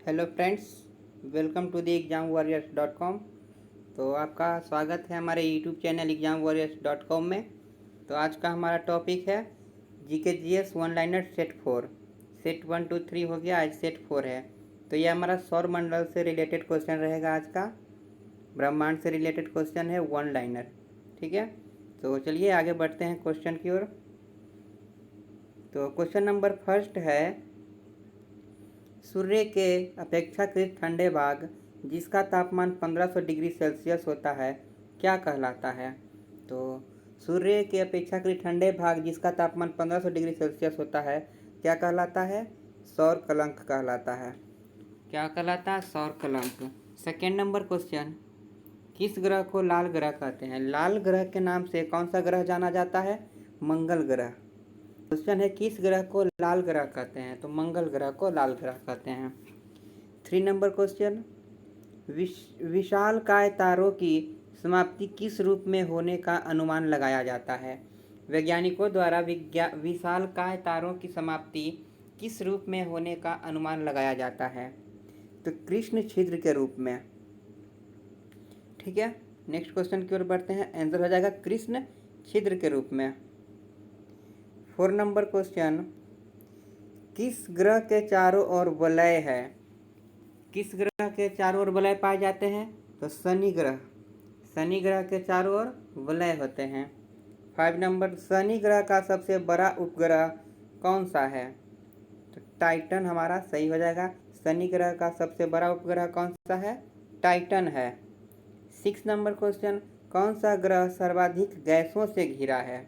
Hello friends, welcome to the examwarriors.com। तो आपका स्वागत है हमारे यूट्यूब चैनल examwarriors.com में। तो आज का हमारा टॉपिक है GK GS one liner set 4। Set 1 2 3 हो गया, आज सेट 4 है। तो ये हमारा सौर मंडल से रिलेटेड क्वेश्चन रहेगा आज का। ब्रह्मांड से रिलेटेड क्वेश्चन है वन लाइनर, ठीक है। तो चलिए आगे बढ़ते हैं क्वेश्चन की ओर। तो क्वेश्चन नंबर फर्स्ट है, सूर्य के अपेक्षाकृत ठंडे भाग जिसका तापमान 1500 डिग्री सेल्सियस होता है क्या कहलाता है। तो सूर्य के अपेक्षाकृत ठंडे भाग जिसका तापमान 1500 डिग्री सेल्सियस होता है क्या कहलाता है? सौर कलंक कहलाता है। क्या कहलाता है? सौर कलंक। सेकेंड नंबर क्वेश्चन, किस ग्रह को लाल ग्रह कहते हैं? लाल ग्रह के नाम से कौन सा ग्रह जाना जाता है? मंगल ग्रह। क्वेश्चन है, किस ग्रह को लाल ग्रह कहते हैं? तो मंगल ग्रह को लाल ग्रह कहते हैं। 3 नंबर क्वेश्चन, विशालकाय तारों की समाप्ति किस रूप में होने का अनुमान लगाया जाता है? वैज्ञानिकों द्वारा विशालकाय तारों की समाप्ति किस रूप में होने का अनुमान लगाया जाता है? तो कृष्ण छिद्र के रूप में, ठीक है। नेक्स्ट क्वेश्चन की ओर बढ़ते हैं। आंसर हो जाएगा कृष्ण छिद्र के रूप में। 4 नंबर क्वेश्चन, किस ग्रह के चारों ओर वलय है? किस ग्रह के चारों ओर वलय पाए जाते हैं? तो शनि ग्रह। शनि ग्रह के चारों ओर वलय होते हैं। 5 नंबर, शनि ग्रह का सबसे बड़ा उपग्रह कौन सा है? तो टाइटन हमारा सही हो जाएगा। शनि ग्रह का सबसे बड़ा उपग्रह कौन सा है? टाइटन है। 6 नंबर क्वेश्चन, कौन सा ग्रह सर्वाधिक गैसों से घिरा है?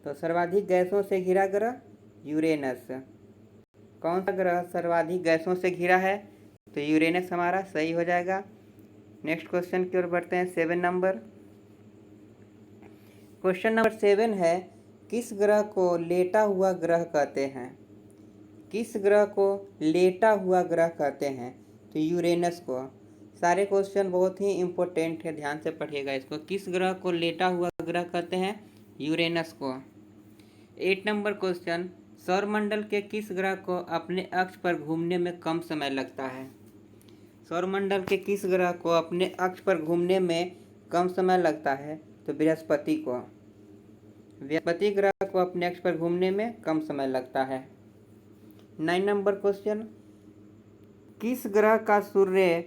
तो सर्वाधिक गैसों से घिरा ग्रह यूरेनस। कौन सा ग्रह सर्वाधिक गैसों से घिरा है? तो यूरेनस हमारा सही हो जाएगा। नेक्स्ट क्वेश्चन की ओर बढ़ते हैं। 7 नंबर क्वेश्चन नंबर 7 है, किस ग्रह को लेटा हुआ ग्रह कहते हैं? किस ग्रह को लेटा हुआ ग्रह कहते हैं? तो यूरेनस को। सारे क्वेश्चन बहुत ही इम्पोर्टेंट है, ध्यान से पढ़िएगा इसको। किस ग्रह को लेटा हुआ ग्रह कहते हैं? यूरेनस को। 8 नंबर क्वेश्चन, सौरमंडल के किस ग्रह को अपने अक्ष पर घूमने में कम समय लगता है? सौरमंडल के किस ग्रह को अपने अक्ष पर घूमने में कम समय लगता है? तो बृहस्पति को। बृहस्पति ग्रह को अपने अक्ष पर घूमने में कम समय लगता है। 9 नंबर क्वेश्चन, किस ग्रह का सूर्य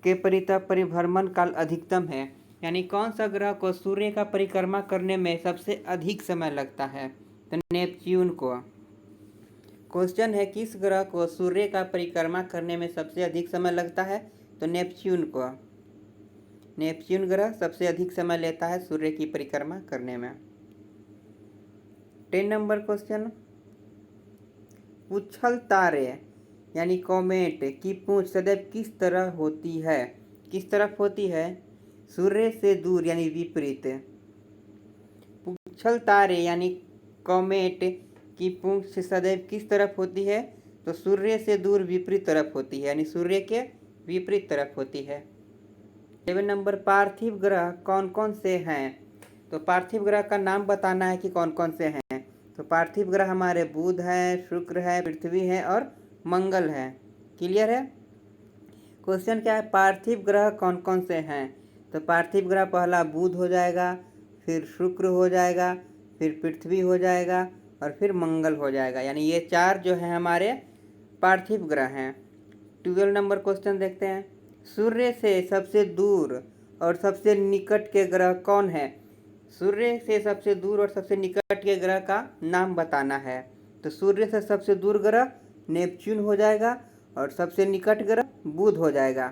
के परिभ्रमण काल अधिकतम है? यानी कौन सा ग्रह को सूर्य का परिक्रमा करने में सबसे अधिक समय लगता है? तो नेपच्यून को। क्वेश्चन है, किस ग्रह को सूर्य का परिक्रमा करने में सबसे अधिक समय लगता है? तो नेपच्यून को। नेपच्यून ग्रह सबसे अधिक समय लेता है सूर्य की परिक्रमा करने में। 10 नंबर क्वेश्चन, उछल तारे यानी कॉमेट की पूंछ सदैव किस तरह होती है? किस तरफ होती है? सूर्य से दूर यानी विपरीत। उछल तारे यानी कॉमेट की पूंछ सदैव किस तरफ होती है? तो सूर्य से दूर विपरीत तरफ होती है, यानी सूर्य के विपरीत तरफ होती है। 7 नंबर, पार्थिव ग्रह कौन कौन से हैं? तो पार्थिव ग्रह का नाम बताना है कि कौन कौन से हैं। तो पार्थिव ग्रह हमारे बुध है, शुक्र है, पृथ्वी है और मंगल है। क्लियर है? क्वेश्चन क्या है, पार्थिव ग्रह कौन कौन से हैं? तो पार्थिव ग्रह पहला बुध हो जाएगा, फिर शुक्र हो जाएगा, फिर पृथ्वी हो जाएगा और फिर मंगल हो जाएगा। यानी ये 4 जो है हमारे पार्थिव ग्रह हैं। 12 नंबर क्वेश्चन देखते हैं, सूर्य से सबसे दूर और सबसे निकट के ग्रह कौन है? सूर्य से सबसे दूर और सबसे निकट के ग्रह का नाम बताना है। तो सूर्य से सबसे दूर ग्रह नेपच्यून हो जाएगा और सबसे निकट ग्रह बुध हो जाएगा।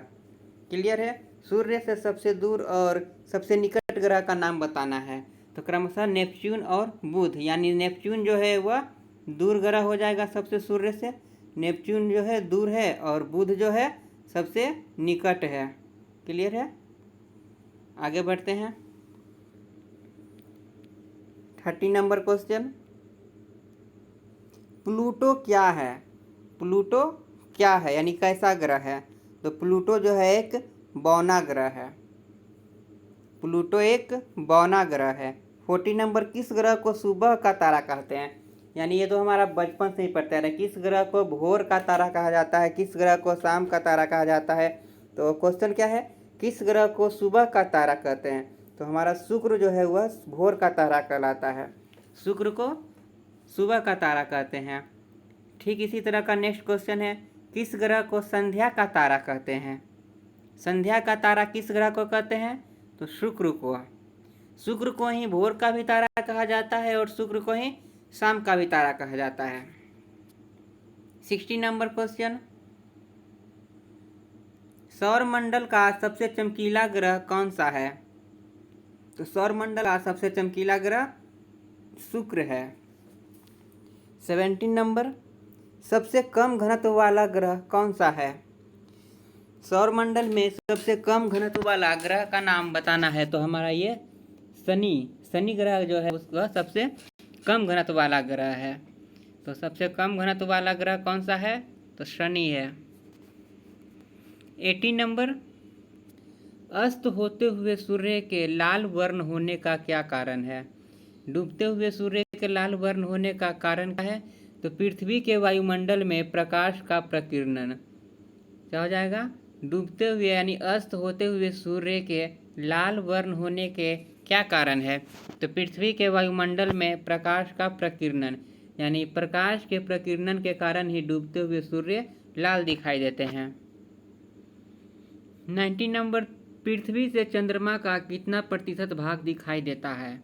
क्लियर है? सूर्य से सबसे दूर और सबसे निकट ग्रह का नाम बताना है। तो क्रमशः नेपच्यून और बुध, यानी नेपच्यून जो है वह दूर ग्रह हो जाएगा सबसे सूर्य से। नेपच्यून जो है दूर है और बुध जो है सबसे निकट है। क्लियर है? आगे बढ़ते हैं। 30 नंबर क्वेश्चन, प्लूटो क्या है? प्लूटो क्या है यानी कैसा ग्रह है? तो प्लूटो जो है एक बौना ग्रह है। प्लूटो एक बौना ग्रह है। 40 नंबर, किस ग्रह को सुबह का तारा कहते हैं? यानी ये तो हमारा बचपन से ही पढ़ते हैं। किस ग्रह को भोर का तारा कहा जाता है, किस ग्रह को शाम का तारा कहा जाता है। तो क्वेश्चन क्या है, किस ग्रह को सुबह का तारा कहते हैं। तो हमारा शुक्र जो है वह भोर का तारा कहलाता है, शुक्र को सुबह का तारा कहते हैं। ठीक इसी तरह का नेक्स्ट क्वेश्चन है, किस ग्रह को संध्या का तारा कहते हैं। संध्या का तारा किस ग्रह को कहते हैं, तो शुक्र को। शुक्र को ही भोर का भी तारा कहा जाता है और शुक्र को ही शाम का भी तारा कहा जाता है। 60 नंबर क्वेश्चन, सौरमंडल का सबसे चमकीला ग्रह कौन सा है। तो सौरमंडल का सबसे चमकीला ग्रह शुक्र है। 17 नंबर, सबसे कम घनत्व वाला ग्रह कौन सा है। सौरमंडल में सबसे कम घनत्व वाला ग्रह का नाम बताना है। तो हमारा ये शनि ग्रह जो है उसका सबसे कम घनत्व वाला ग्रह है। तो सबसे कम घनत्व वाला ग्रह कौन सा है, तो शनि है। 18 नंबर, अस्त होते हुए सूर्य के लाल वर्ण होने का क्या कारण है। डूबते हुए सूर्य के लाल वर्ण होने का कारण क्या है, तो पृथ्वी के वायुमंडल में प्रकाश का प्रकीर्णन। क्या हो जाएगा, डूबते हुए यानी अस्त होते हुए सूर्य के लाल वर्ण होने के क्या कारण है, तो पृथ्वी के वायुमंडल में प्रकाश का प्रकीर्णन, यानी प्रकाश के प्रकीर्णन के कारण ही डूबते हुए सूर्य लाल दिखाई देते हैं। 19 नंबर, पृथ्वी से चंद्रमा का कितना प्रतिशत भाग दिखाई देता है।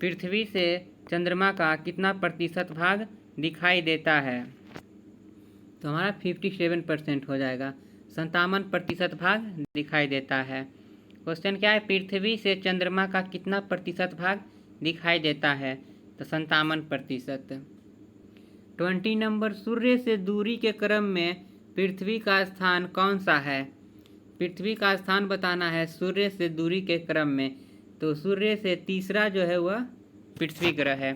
पृथ्वी से चंद्रमा का कितना प्रतिशत भाग दिखाई देता है, तो हमारा 57% हो जाएगा, 57% भाग दिखाई देता है। क्वेश्चन क्या है, पृथ्वी से चंद्रमा का कितना प्रतिशत भाग दिखाई देता है, तो 57%। 20 नंबर, सूर्य से दूरी के क्रम में पृथ्वी का स्थान कौन सा है। पृथ्वी का स्थान बताना है सूर्य से दूरी के क्रम में। तो सूर्य से तीसरा जो है वह पृथ्वी ग्रह है।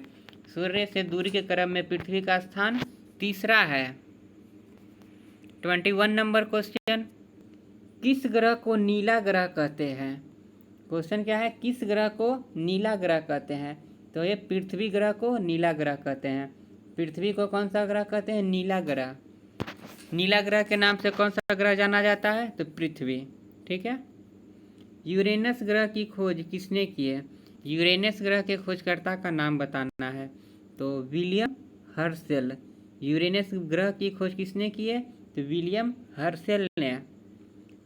सूर्य से दूरी के क्रम में पृथ्वी का स्थान तीसरा है। 21 नंबर क्वेश्चन, किस ग्रह को नीला ग्रह कहते हैं। क्वेश्चन क्या है, किस ग्रह को नीला ग्रह कहते हैं। तो ये पृथ्वी ग्रह को नीला ग्रह कहते हैं। पृथ्वी को कौन सा ग्रह कहते हैं, नीला ग्रह। नीला ग्रह के नाम से कौन सा ग्रह जाना जाता है, तो पृथ्वी। ठीक है। यूरेनस ग्रह की खोज किसने की है। यूरेनस ग्रह के खोजकर्ता का नाम बताना है। तो विलियम हर्शेल। यूरेनस ग्रह की खोज किसने की है, तो विलियम हर्शेल ने।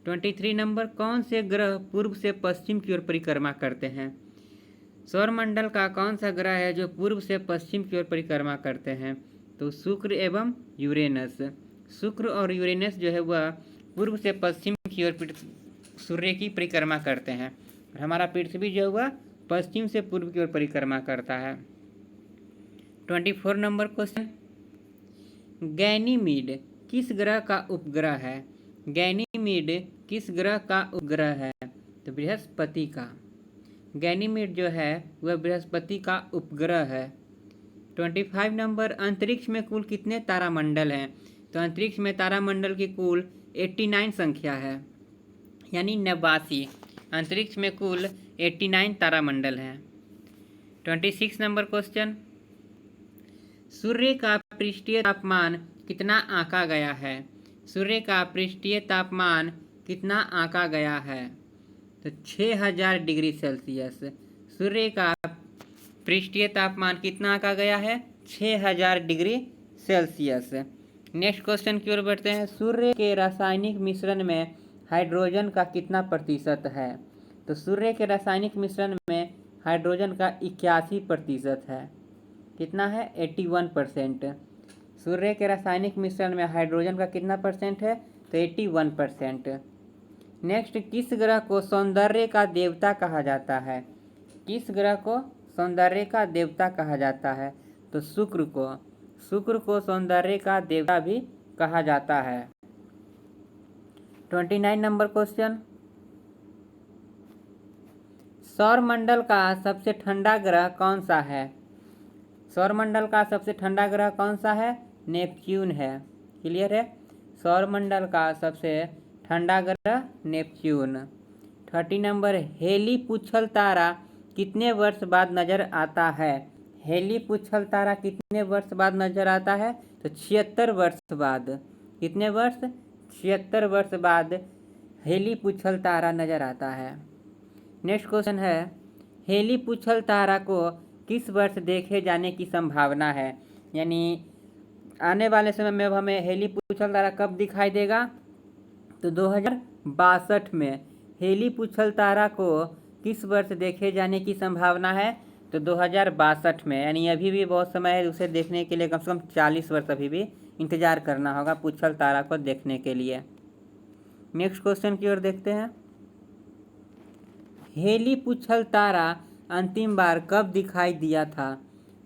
23 नंबर, कौन से ग्रह पूर्व से पश्चिम की ओर परिक्रमा करते हैं। सौरमंडल का कौन सा ग्रह है जो पूर्व से पश्चिम की ओर परिक्रमा करते हैं, तो शुक्र एवं यूरेनस। शुक्र और यूरेनस जो है वह पूर्व से पश्चिम की ओर सूर्य की परिक्रमा करते हैं, और हमारा पृथ्वी जो है वह पश्चिम से पूर्व की ओर परिक्रमा करता है। 24 नंबर क्वेश्चन, गैनीमीड किस ग्रह का उपग्रह है। गैनीमीड किस ग्रह का उपग्रह है, तो बृहस्पति का। गैनीमीड जो है वह बृहस्पति का उपग्रह है। 25 नंबर, अंतरिक्ष में कुल कितने तारामंडल हैं। तो अंतरिक्ष में तारामंडल की कुल 89 संख्या है, यानी 89। अंतरिक्ष में कुल 89 तारामंडल हैं। 26 नंबर क्वेश्चन, सूर्य का पृष्ठीय तापमान कितना आंका गया है। सूर्य का पृष्ठीय तापमान कितना आंका गया है, तो 6000 डिग्री सेल्सियस। सूर्य का पृष्ठीय तापमान कितना आंका गया है, 6000 डिग्री सेल्सियस। नेक्स्ट क्वेश्चन की ओर बढ़ते हैं, सूर्य के रासायनिक मिश्रण में हाइड्रोजन का कितना प्रतिशत है। तो सूर्य के रासायनिक मिश्रण में हाइड्रोजन का 81% है। कितना है, 81%। सूर्य के रासायनिक मिश्रण में हाइड्रोजन का कितना परसेंट है, तो 81%। नेक्स्ट, किस ग्रह को सौंदर्य का देवता कहा जाता है। किस ग्रह को सौंदर्य का देवता कहा जाता है, तो शुक्र को। शुक्र को सौंदर्य का देवता भी कहा जाता है। 29 नंबर क्वेश्चन, सौरमंडल का सबसे ठंडा ग्रह कौन सा है। सौरमंडल का सबसे ठंडा ग्रह कौन सा है, नेपच्यून है। क्लियर है। सौरमंडल का सबसे ठंडा ग्रह नेपच्यून। 30 नंबर, हेली पुच्छल तारा कितने वर्ष बाद नजर आता है। हेली पुच्छल तारा कितने वर्ष बाद नजर आता है? तो 76 वर्ष बाद। कितने वर्ष? 76 वर्ष बाद हेली पुच्छल तारा नजर आता है। नेक्स्ट क्वेश्चन है, हेली पुच्छल तारा को किस वर्ष देखे जाने की संभावना है? यानी आने वाले समय में अब हमें हेली पुच्छल तारा कब दिखाई देगा? तो 2062 में। हेली पुच्छल तारा को किस वर्ष देखे जाने की संभावना है? तो 2062 में। यानी अभी भी बहुत समय है उसे देखने के लिए, कम से कम 40 वर्ष अभी भी इंतजार करना होगा पुच्छल तारा को देखने के लिए। नेक्स्ट क्वेश्चन की ओर देखते हैं। हेली पुच्छल तारा अंतिम बार कब दिखाई दिया था?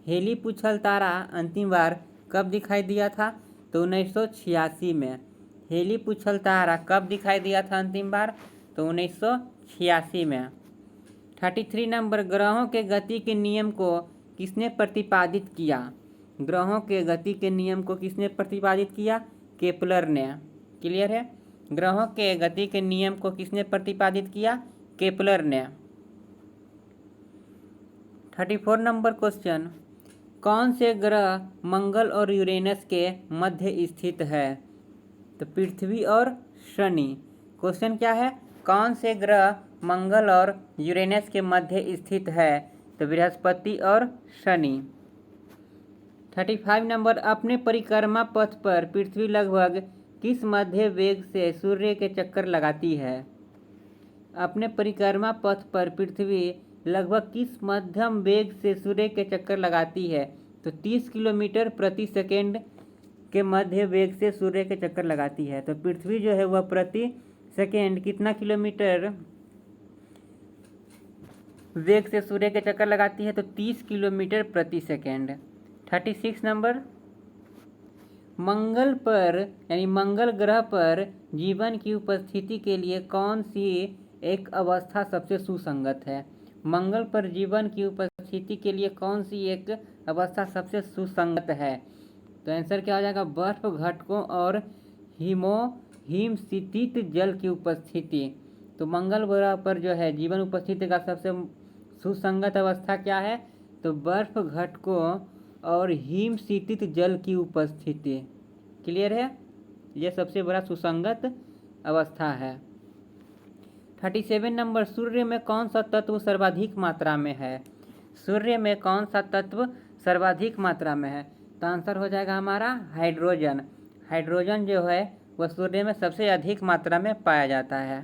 हेली पुच्छल तारा अंतिम बार कब दिखाई दिया था? तो 1986 में। हेली पुच्छल तारा कब दिखाई दिया था अंतिम बार? तो 1986 में। 33 नंबर, ग्रहों के गति के नियम को किसने प्रतिपादित किया? ग्रहों के गति के नियम को किसने प्रतिपादित किया? केपलर ने। क्लियर है? ग्रहों के गति के नियम को किसने प्रतिपादित किया? केपलर ने। 34 नंबर क्वेश्चन, कौन से ग्रह मंगल और यूरेनस के मध्य स्थित है? तो पृथ्वी और शनि। क्वेश्चन क्या है? कौन से ग्रह मंगल और यूरेनस के मध्य स्थित है? तो बृहस्पति और शनि। 35 नंबर, अपने परिक्रमा पथ पर पृथ्वी लगभग किस मध्य वेग से सूर्य के चक्कर लगाती है? अपने परिक्रमा पथ पर पृथ्वी लगभग किस मध्यम वेग से सूर्य के चक्कर लगाती है? तो 30 किलोमीटर प्रति सेकेंड के मध्य वेग से सूर्य के चक्कर लगाती है। तो पृथ्वी जो है वह प्रति सेकेंड कितना किलोमीटर वेग से सूर्य के चक्कर लगाती है? तो 30 किलोमीटर प्रति सेकेंड। 36 नंबर, मंगल पर यानी मंगल ग्रह पर जीवन की उपस्थिति के लिए कौन सी एक अवस्था सबसे सुसंगत है? मंगल पर जीवन की उपस्थिति के लिए कौन सी एक अवस्था सबसे सुसंगत है? तो आंसर क्या हो जाएगा? बर्फ घटकों और हिमस्थित जल की उपस्थिति। तो मंगल ग्रह पर जो है जीवन उपस्थिति का सबसे सुसंगत अवस्था क्या है? तो बर्फ घटकों और हिमस्थित जल की उपस्थिति। क्लियर है? यह सबसे बड़ा सुसंगत अवस्था है। 37 नंबर, सूर्य में कौन सा तत्व सर्वाधिक मात्रा में है? सूर्य में कौन सा तत्व सर्वाधिक मात्रा में है? तो आंसर हो जाएगा हमारा हाइड्रोजन। हाइड्रोजन जो है वह सूर्य में सबसे अधिक मात्रा में पाया जाता है।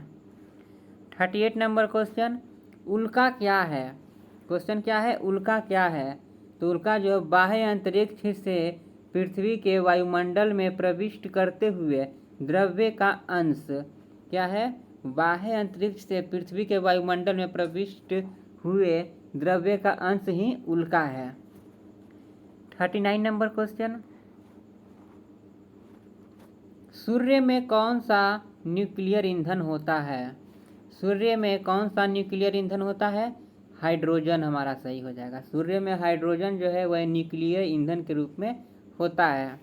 38 नंबर क्वेश्चन, उल्का क्या है? क्वेश्चन क्या है? उल्का क्या है? तो उल्का जो बाह्य अंतरिक्ष से पृथ्वी के वायुमंडल में प्रविष्ट करते हुए द्रव्य का अंश क्या है? बाह्य अंतरिक्ष से पृथ्वी के वायुमंडल में प्रविष्ट हुए द्रव्य का अंश ही उल्का है। 39 नंबर क्वेश्चन, सूर्य में कौन सा न्यूक्लियर ईंधन होता है? सूर्य में कौन सा न्यूक्लियर ईंधन होता है? हाइड्रोजन हमारा सही हो जाएगा। सूर्य में हाइड्रोजन जो है वह न्यूक्लियर ईंधन के रूप में होता है।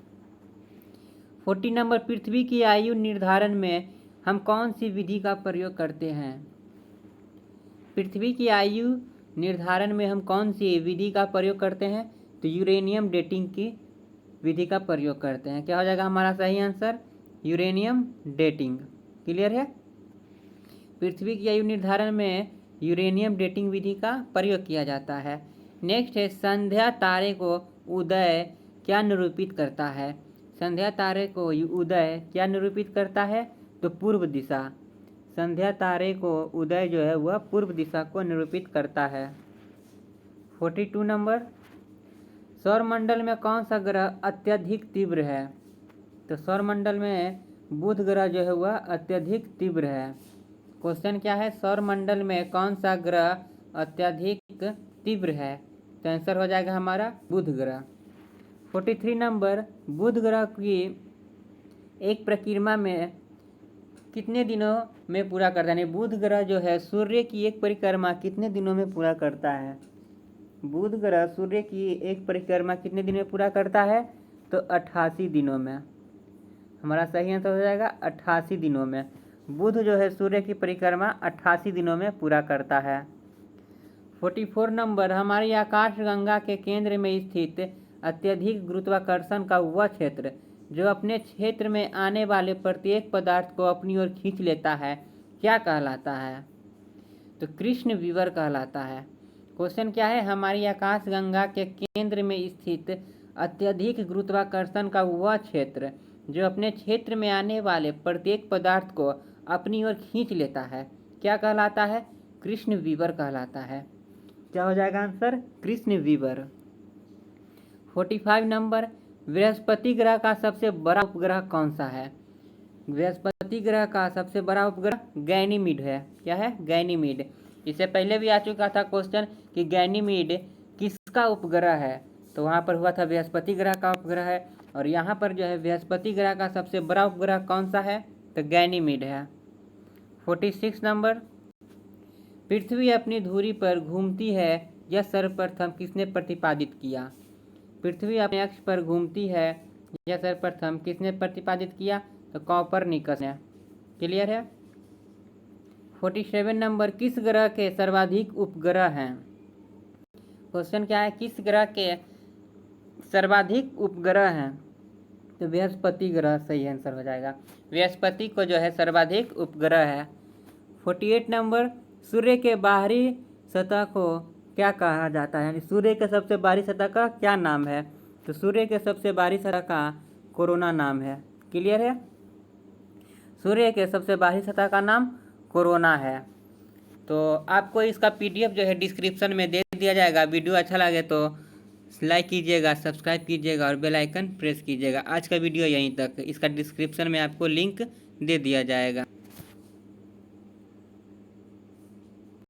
40 नंबर, पृथ्वी की आयु निर्धारण में हम कौन सी विधि का प्रयोग करते हैं? पृथ्वी की आयु निर्धारण में हम कौन सी विधि का प्रयोग करते हैं? तो यूरेनियम डेटिंग की विधि का प्रयोग करते हैं। क्या हो जाएगा हमारा सही आंसर? Uranium dating. क्लियर है? पृथ्वी की आयु निर्धारण में यूरेनियम डेटिंग विधि का प्रयोग किया जाता है। नेक्स्ट है, संध्या तारे को उदय क्या निरूपित करता है? संध्या तारे को उदय क्या निरूपित करता है? तो पूर्व दिशा। संध्या तारे को उदय जो है वह पूर्व दिशा को निरूपित करता है। 42 नंबर, सौरमंडल में कौन सा ग्रह अत्यधिक तीव्र है? तो सौरमंडल में बुध ग्रह जो है वह अत्यधिक तीव्र है। क्वेश्चन क्या है? सौरमंडल में कौन सा ग्रह अत्यधिक तीव्र है? तो आंसर हो जाएगा हमारा बुध ग्रह। 43 नंबर, बुध ग्रह की एक परिक्रमा में कितने दिनों में पूरा करता है? बुध ग्रह जो है सूर्य की एक परिक्रमा कितने दिनों में पूरा करता है? बुध ग्रह सूर्य की एक परिक्रमा कितने दिन में पूरा करता है? तो 88 दिनों में। हमारा सही आंसर हो जाएगा 88 दिनों में। बुध जो है सूर्य की परिक्रमा 88 दिनों में पूरा करता है। 44 नंबर, हमारी आकाशगंगा के केंद्र में स्थित अत्यधिक गुरुत्वाकर्षण का वह क्षेत्र जो अपने क्षेत्र में आने वाले प्रत्येक पदार्थ को अपनी ओर खींच लेता है क्या कहलाता है? तो कृष्ण विवर कहलाता है। क्वेश्चन क्या है? हमारी आकाशगंगा के केंद्र में स्थित अत्यधिक गुरुत्वाकर्षण का वह क्षेत्र जो अपने क्षेत्र में आने वाले प्रत्येक पदार्थ को अपनी ओर खींच लेता है क्या कहलाता है? कृष्ण विवर कहलाता है। क्या हो जाएगा आंसर? कृष्ण विवर। 45 नंबर, बृहस्पति ग्रह का सबसे बड़ा उपग्रह कौन सा है? बृहस्पति ग्रह का सबसे बड़ा उपग्रह गैनीमीड है। क्या है? गैनीमीड। इससे पहले भी आ चुका था क्वेश्चन कि गैनीमीड किसका उपग्रह है, तो वहाँ पर हुआ था बृहस्पति ग्रह का उपग्रह है, और यहाँ पर जो है बृहस्पति ग्रह का सबसे बड़ा उपग्रह कौन सा है? तो गैनीमीड है। 46 नंबर, पृथ्वी अपनी धुरी पर घूमती है यह सर्वप्रथम किसने प्रतिपादित किया? पृथ्वी अपने अक्ष पर घूमती है यह सर्वप्रथम किसने प्रतिपादित किया? तो कॉपरनिकस ने। क्लियर है? 47 नंबर, किस ग्रह के सर्वाधिक उपग्रह हैं? क्वेश्चन क्या है? किस ग्रह के सर्वाधिक उपग्रह हैं? तो बृहस्पति ग्रह सही आंसर हो जाएगा। बृहस्पति को जो है सर्वाधिक उपग्रह है। 48 नंबर, सूर्य के बाहरी सतह को क्या कहा जाता है? यानी सूर्य के सबसे बाहरी सतह का क्या नाम है? तो सूर्य के सबसे बाहरी सतह का कोरोना नाम है। क्लियर है? सूर्य के सबसे बाहरी सतह का नाम कोरोना है। तो आपको इसका पीडीएफ जो है डिस्क्रिप्शन में दे दिया जाएगा। वीडियो अच्छा लगे तो लाइक कीजिएगा, सब्सक्राइब कीजिएगा और बेल आइकन प्रेस कीजिएगा। आज का वीडियो यहीं तक। इसका डिस्क्रिप्शन में आपको लिंक दे दिया जाएगा।